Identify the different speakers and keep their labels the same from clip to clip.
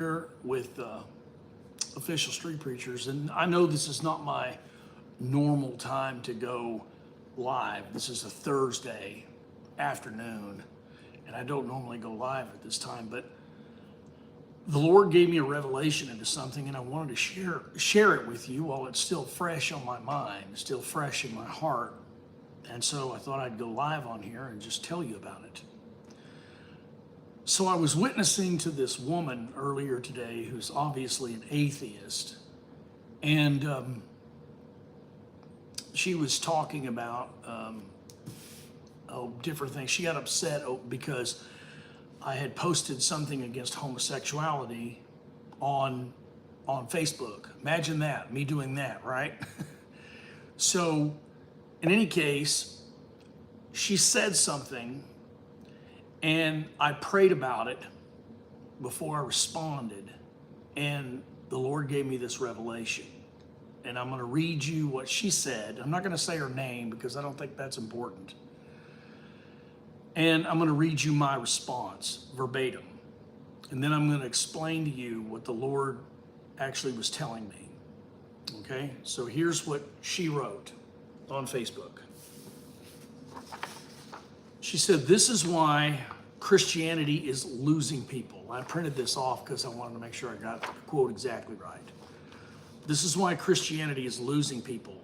Speaker 1: here with official street preachers, and I know this is not my normal time to go live. This is a Thursday afternoon, and I don't normally go live at this time, but the Lord gave me a revelation into something, and I wanted to share it with you while it's still fresh on my mind, still fresh in my heart. And so I thought I'd go live on here and just tell you about it. So I was witnessing to this woman earlier today who's obviously an atheist, and she was talking about different things. She got upset because I had posted something against homosexuality on Facebook. Imagine that, me doing that, right? So in any case, she said something, and I prayed about it before I responded, and the Lord gave me this revelation. And I'm going to read you what she said. I'm not going to say her name because I don't think that's important. And I'm going to read you my response verbatim. And then I'm going to explain to you what the Lord actually was telling me. Okay? So here's what she wrote on Facebook. She said, "This is why Christianity is losing people." I printed this off because I wanted to make sure I got the quote exactly right. "This is why Christianity is losing people.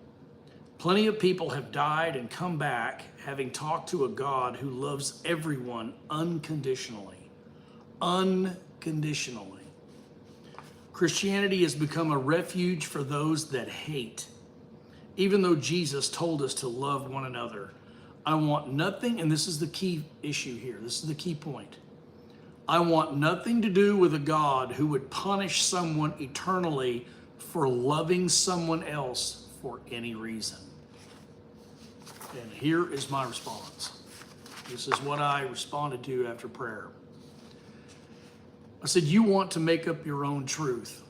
Speaker 1: Plenty of people have died and come back having talked to a God who loves everyone unconditionally. Unconditionally. Christianity has become a refuge for those that hate. Even though Jesus told us to love one another, I want nothing," and this is the key issue here, this is the key point. "I want nothing to do with a God who would punish someone eternally for loving someone else for any reason." And here is my response. This is what I responded to after prayer. I said, "You want to make up your own truth.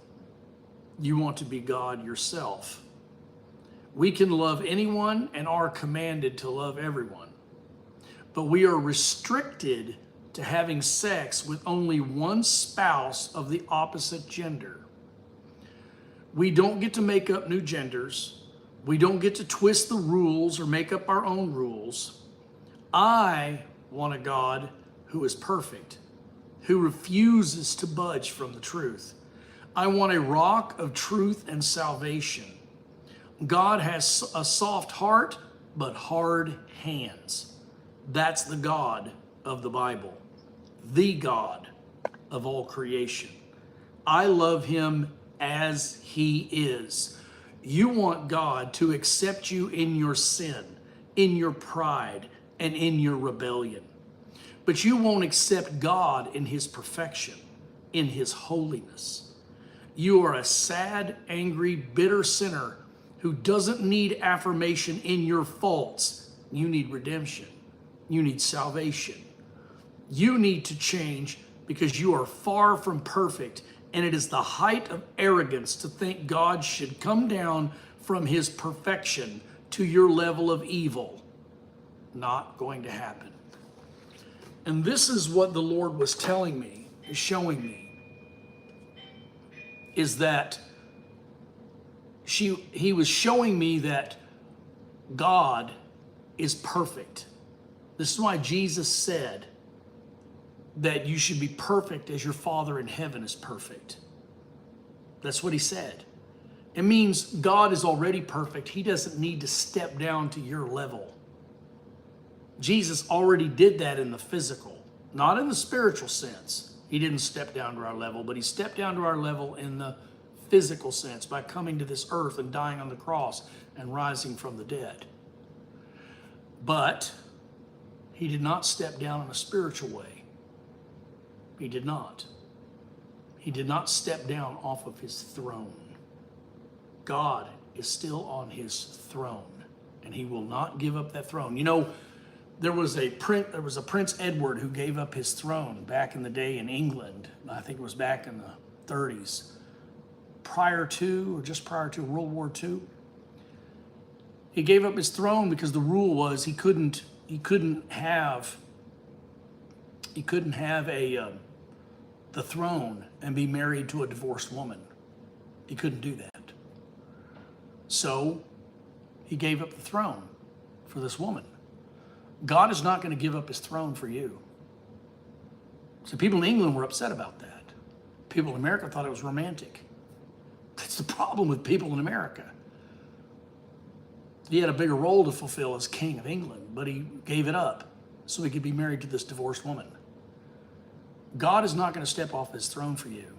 Speaker 1: You want to be God yourself. We can love anyone and are commanded to love everyone. But we are restricted to having sex with only one spouse of the opposite gender. We don't get to make up new genders. We don't get to twist the rules or make up our own rules. I want a God who is perfect, who refuses to budge from the truth. I want a rock of truth and salvation. God has a soft heart, but hard hands. That's the God of the Bible, the God of all creation. I love him as he is. You want God to accept you in your sin, in your pride, and in your rebellion. But you won't accept God in his perfection, in his holiness. You are a sad, angry, bitter sinner who doesn't need affirmation in your faults. You need redemption. You need salvation. You need to change because you are far from perfect, and it is the height of arrogance to think God should come down from his perfection to your level of evil. Not going to happen." And this is what the Lord was telling me, is showing me, is that he was showing me that God is perfect. This is why Jesus said that you should be perfect as your Father in heaven is perfect. That's what he said. It means God is already perfect. He doesn't need to step down to your level. Jesus already did that in the physical, not in the spiritual sense. He didn't step down to our level, but he stepped down to our level in the physical sense by coming to this earth and dying on the cross and rising from the dead. But he did not step down in a spiritual way. He did not. He did not step down off of his throne. God is still on his throne, and he will not give up that throne. You know, there was a Prince Edward who gave up his throne back in the day in England. I think it was back in the 30s, prior to or just prior to World War II. He gave up his throne because the rule was he couldn't have a the throne and be married to a divorced woman. He couldn't do that. So he gave up the throne for this woman. God is not going to give up his throne for you. So people in England were upset about that. People in America thought it was romantic. That's the problem with people in America. He had a bigger role to fulfill as king of England, but he gave it up so he could be married to this divorced woman. God is not going to step off his throne for you.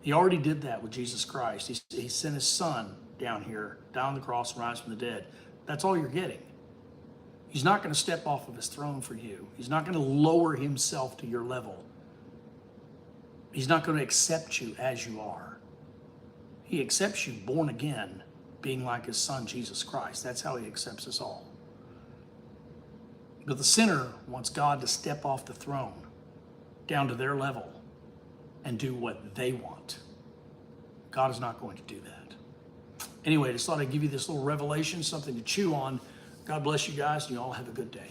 Speaker 1: He already did that with Jesus Christ. He sent his son down here, down on the cross, and rise from the dead. That's all you're getting. He's not going to step off of his throne for you. He's not going to lower himself to your level. He's not going to accept you as you are. He accepts you born again, being like his son, Jesus Christ. That's how he accepts us all. But the sinner wants God to step off the throne down to their level and do what they want. God is not going to do that. Anyway, I just thought I'd give you this little revelation, something to chew on. God bless you guys, and you all have a good day.